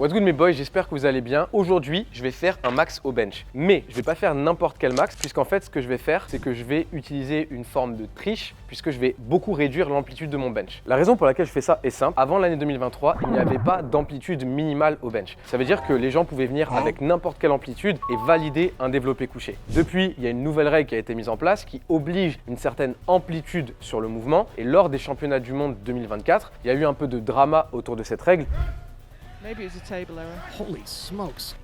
What's good mes boys, j'espère que vous allez bien. Aujourd'hui, je vais faire un max au bench. Mais je vais pas faire n'importe quel max, puisqu'en fait, ce que je vais faire, c'est que je vais utiliser une forme de triche, puisque je vais beaucoup réduire l'amplitude de mon bench. La raison pour laquelle je fais ça est simple. Avant l'année 2023, il n'y avait pas d'amplitude minimale au bench. Ça veut dire que les gens pouvaient venir avec n'importe quelle amplitude et valider un développé couché. Depuis, il y a une nouvelle règle qui a été mise en place qui oblige une certaine amplitude sur le mouvement. Et lors des championnats du monde 2024, il y a eu un peu de drama autour de cette règle. Maybe it's a table error. Holy smokes.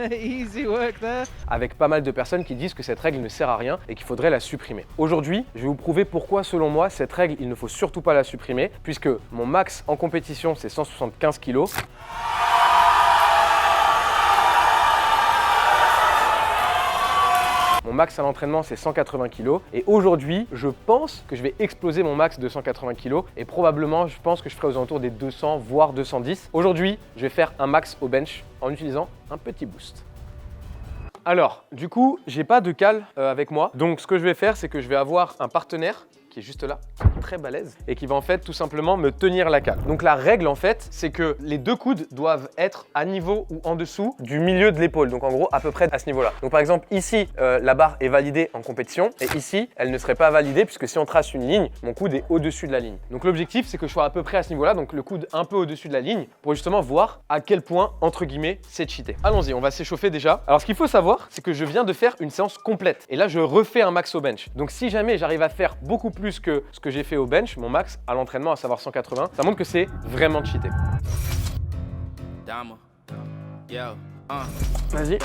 Easy work there. Avec pas mal de personnes qui disent que cette règle ne sert à rien et qu'il faudrait la supprimer. Aujourd'hui, je vais vous prouver pourquoi, selon moi, cette règle, il ne faut surtout pas la supprimer, puisque mon max en compétition, c'est 175 kg. Mon max à l'entraînement, c'est 180 kg. Et aujourd'hui, je pense que je vais exploser mon max de 180 kg. Et probablement, je pense que je ferai aux alentours des 200, voire 210. Aujourd'hui, je vais faire un max au bench en utilisant un petit boost. Alors, du coup, j'ai pas de cale avec moi. Donc, ce que je vais faire, c'est que je vais avoir un partenaire qui est juste là, très balèze, et qui va en fait tout simplement me tenir la cale. Donc la règle en fait, c'est que les deux coudes doivent être à niveau ou en dessous du milieu de l'épaule. Donc en gros, à peu près à ce niveau-là. Donc par exemple, ici, la barre est validée en compétition, et ici, elle ne serait pas validée, puisque si on trace une ligne, mon coude est au-dessus de la ligne. Donc l'objectif, c'est que je sois à peu près à ce niveau-là, donc le coude un peu au-dessus de la ligne, pour justement voir à quel point, entre guillemets, c'est cheaté. Allons-y, on va s'échauffer déjà. Alors ce qu'il faut savoir, c'est que je viens de faire une séance complète, et là, je refais un max au bench. Donc si jamais j'arrive à faire beaucoup plus que ce que j'ai fait au bench, mon max à l'entraînement, à savoir 180, ça montre que c'est vraiment cheaté. Vas-y.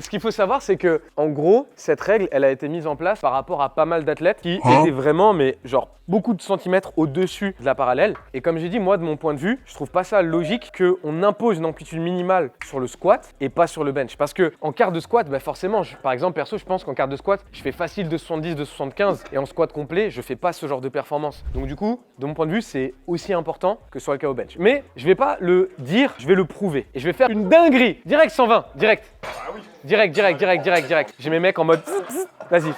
Ce qu'il faut savoir, c'est que, en gros, cette règle, elle a été mise en place par rapport à pas mal d'athlètes qui étaient vraiment, mais genre, beaucoup de centimètres au-dessus de la parallèle. Et comme j'ai dit, moi, de mon point de vue, je trouve pas ça logique qu'on impose une amplitude minimale sur le squat et pas sur le bench. Parce que en quart de squat, bah forcément, par exemple, perso, je pense qu'en quart de squat, je fais facile de 70, de 75, et en squat complet, je fais pas ce genre de performance. Donc du coup, de mon point de vue, c'est aussi important que sur le cas au bench. Mais je vais pas le dire, je vais le prouver. Et je vais faire une dinguerie. Direct 120, direct. Direct. J'ai mes mecs en mode, vas-y.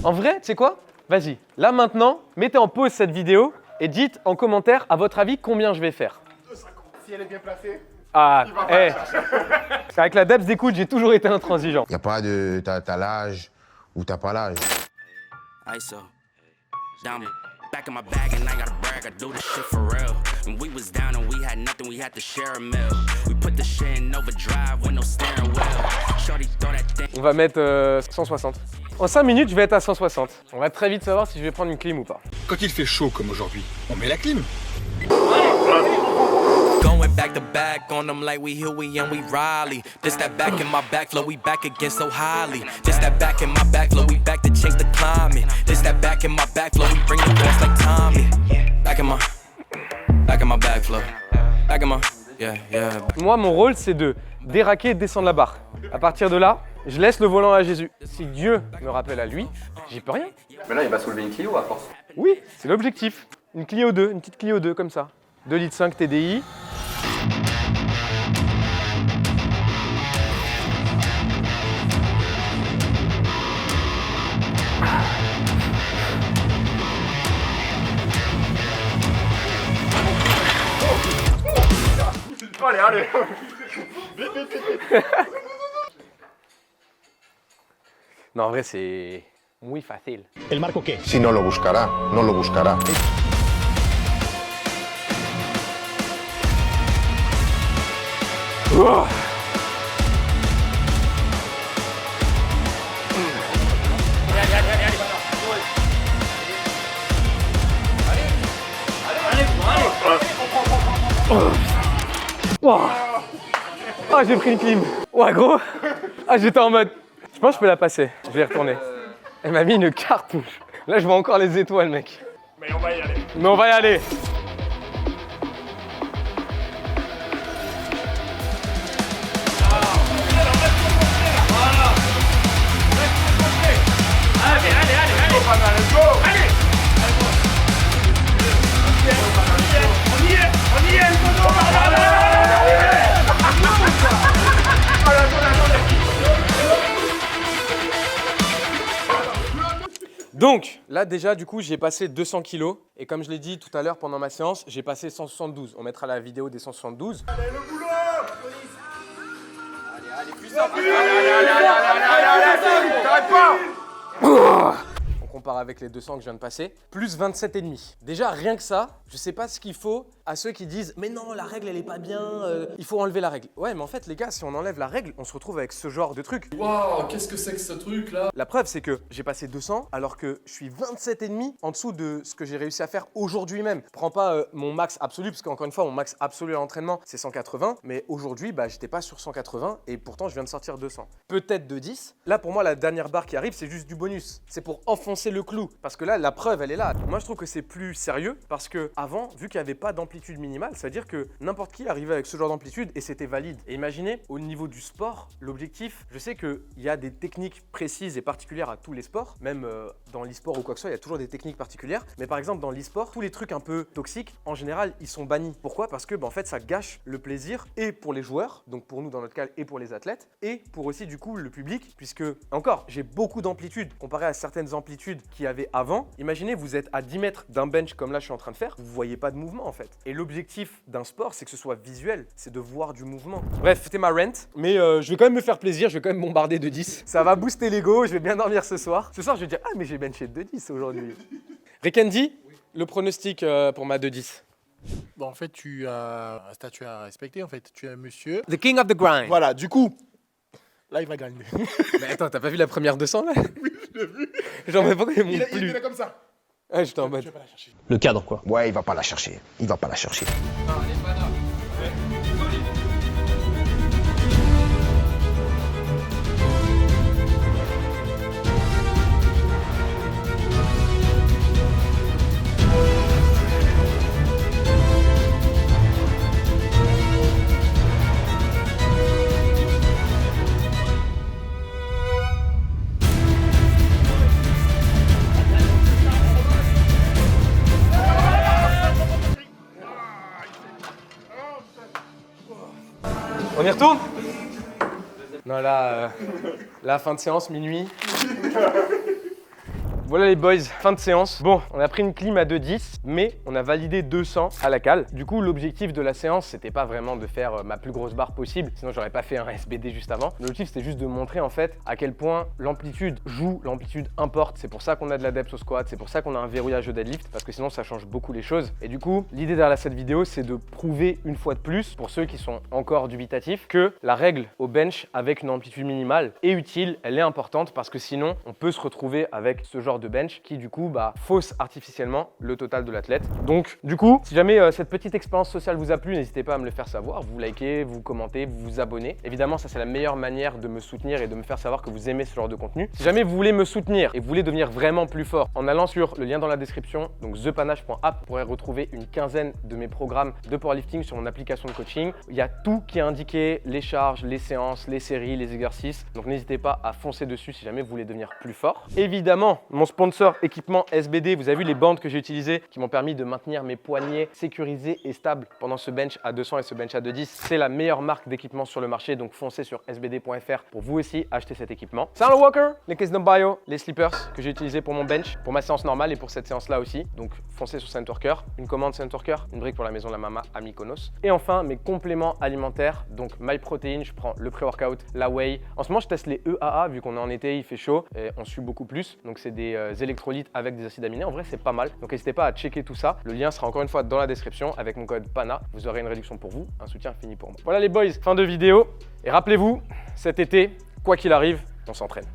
En vrai, tu sais quoi? Vas-y. Là maintenant, mettez en pause cette vidéo et dites en commentaire, à votre avis, combien je vais faire. 2,50. Si elle est bien placée. Ah, avec la depth des coudes, j'ai toujours été intransigeant. Y a pas de t'as l'âge ou t'as pas l'âge. Back in my bag and I gotta brag, I do this shit for real. When we was down and we had nothing, we had to share a meal. We put the shit in overdrive with no steering wheel. Shorty throw that thing. On va mettre 160. En 5 minutes, je vais être à 160. On va très vite savoir si je vais prendre une clim ou pas. Quand il fait chaud comme aujourd'hui, on met la clim. Going back to back on them like we Huey and we Riley. This that back in my back flow, we back again so highly. This that back in my back flow, we back to change the climate. This that back in my back flow, we bring the boss like Tommy. Back in my back flow. Back in my, yeah. Moi, mon rôle, c'est de déraquer et descendre la barre. À partir de là, je laisse le volant à Jésus. Si Dieu me rappelle à lui, j'y peux rien. Mais là, il va soulever une Clio à force. Oui, c'est l'objectif. Une Clio 2, une petite Clio 2 comme ça. 2,5 litres TDI. Allez. Non, en vrai, c'est muy facile. ¿El marco qué? Si no lo buscará, no lo buscará. Oh. Ah, j'ai pris une clim. Ouais, gros. Ah, j'étais en mode. Je pense que je peux la passer. Je vais y retourner. Elle m'a mis une cartouche. Là, je vois encore les étoiles, mec. Mais on va y aller. Mais on va y aller. Donc là déjà du coup j'ai passé 200 kilos et comme je l'ai dit tout à l'heure pendant ma séance, j'ai passé 172. On mettra la vidéo des 172. Allez, le boulot! T'arrêtes pas! On compare avec les 200 que je viens de passer, plus 27,5. Déjà, rien que ça, je sais pas ce qu'il faut à ceux qui disent « Mais non, la règle, elle est pas bien, il faut enlever la règle. » Ouais, mais en fait, les gars, si on enlève la règle, on se retrouve avec ce genre de truc. Waouh, qu'est-ce que c'est que ce truc là? La preuve, c'est que j'ai passé 200 alors que je suis 27,5 en dessous de ce que j'ai réussi à faire aujourd'hui même. Je prends pas mon max absolu, parce qu'encore une fois, mon max absolu à l'entraînement, c'est 180. Mais aujourd'hui, bah, j'étais pas sur 180 et pourtant, je viens de sortir 200. Peut-être de 10. Là, pour moi, la dernière barre qui arrive, c'est juste du bonus. C'est pour enfoncer le clou. Parce que là, la preuve, elle est là. Moi, je trouve que c'est plus sérieux parce que avant, vu qu'il n'y avait pas d'amplitude minimale, ça veut dire que n'importe qui arrivait avec ce genre d'amplitude et c'était valide. Et imaginez, au niveau du sport, l'objectif, je sais qu'il y a des techniques précises et particulières à tous les sports, même dans l'e-sport ou quoi que ce soit, il y a toujours des techniques particulières. Mais par exemple, dans l'e-sport, tous les trucs un peu toxiques, en général, ils sont bannis. Pourquoi? Parce que, en fait, ça gâche le plaisir et pour les joueurs, donc pour nous dans notre cas, et pour les athlètes, et pour aussi du coup le public, puisque, encore, j'ai beaucoup d'amplitude comparé à certaines amplitudes qu'il y avait avant. Imaginez, vous êtes à 10 mètres d'un bench comme là je suis en train de faire, vous voyez pas de mouvement en fait. Et l'objectif d'un sport, c'est que ce soit visuel, c'est de voir du mouvement. Bref, c'était ma rant, mais je vais quand même me faire plaisir, je vais quand même bombarder de 10. Ça va booster l'ego, je vais bien dormir ce soir. Ce soir, je vais dire, ah mais j'ai benché de 10 aujourd'hui. Rekendi, le pronostic pour ma 2-10. Bon, en fait, tu as un statut à respecter. En fait, tu es un monsieur. The king of the grind. Voilà, du coup, là, il va gagner. Mais attends, t'as pas vu la première 200 là? Oui, je l'ai vu. Genre, mais pourquoi ils m'ont Il plus? est comme ça. Ouais, j'étais en mode. Tu vas pas la chercher. Le cadre, quoi. Ouais, il va pas la chercher. Il va pas la chercher. On y retourne? Non, là, fin de séance, minuit. Voilà les boys, fin de séance. Bon, on a pris une clim à 2,10, mais on a validé 200 à la cale. Du coup, l'objectif de la séance, c'était pas vraiment de faire ma plus grosse barre possible, sinon j'aurais pas fait un SBD juste avant. L'objectif, c'était juste de montrer en fait à quel point l'amplitude joue, l'amplitude importe. C'est pour ça qu'on a de la depth au squat, c'est pour ça qu'on a un verrouillage au deadlift, parce que sinon ça change beaucoup les choses. Et du coup, l'idée derrière cette vidéo, c'est de prouver une fois de plus, pour ceux qui sont encore dubitatifs, que la règle au bench avec une amplitude minimale est utile, elle est importante, parce que sinon, on peut se retrouver avec ce genre de bench qui du coup fausse artificiellement le total de l'athlète. Donc du coup, si jamais cette petite expérience sociale vous a plu, n'hésitez pas à me le faire savoir, vous likez, vous commentez, vous vous abonnez. Évidemment, ça c'est la meilleure manière de me soutenir et de me faire savoir que vous aimez ce genre de contenu. Si jamais vous voulez me soutenir et vous voulez devenir vraiment plus fort, en allant sur le lien dans la description, donc thepanache.app, vous pourrez retrouver une quinzaine de mes programmes de powerlifting sur mon application de coaching. Il y a tout qui est indiqué, les charges, les séances, les séries, les exercices. Donc n'hésitez pas à foncer dessus si jamais vous voulez devenir plus fort. Évidemment, mon sponsor équipement SBD, vous avez vu les bandes que j'ai utilisées qui m'ont permis de maintenir mes poignets sécurisés et stables pendant ce bench à 200 et ce bench à 210. C'est la meilleure marque d'équipement sur le marché, donc foncez sur sbd.fr pour vous aussi acheter cet équipement. Sandal Walker, les cases dans bio, les slippers que j'ai utilisés pour mon bench, pour ma séance normale et pour cette séance-là aussi. Donc foncez sur Centworker, une commande Centworker, une brique pour la maison de la Mama à Mykonos. Et enfin, mes compléments alimentaires, donc MyProtein, je prends le pré-workout, la whey. En ce moment, je teste les EAA, vu qu'on est en été, il fait chaud et on sue beaucoup plus. Donc c'est des électrolytes avec des acides aminés. En vrai, c'est pas mal. Donc n'hésitez pas à checker tout ça. Le lien sera encore une fois dans la description. Avec mon code PANA, vous aurez une réduction pour vous, un soutien fini pour moi. Voilà les boys, fin de vidéo. Et rappelez-vous, cet été, quoi qu'il arrive, on s'entraîne.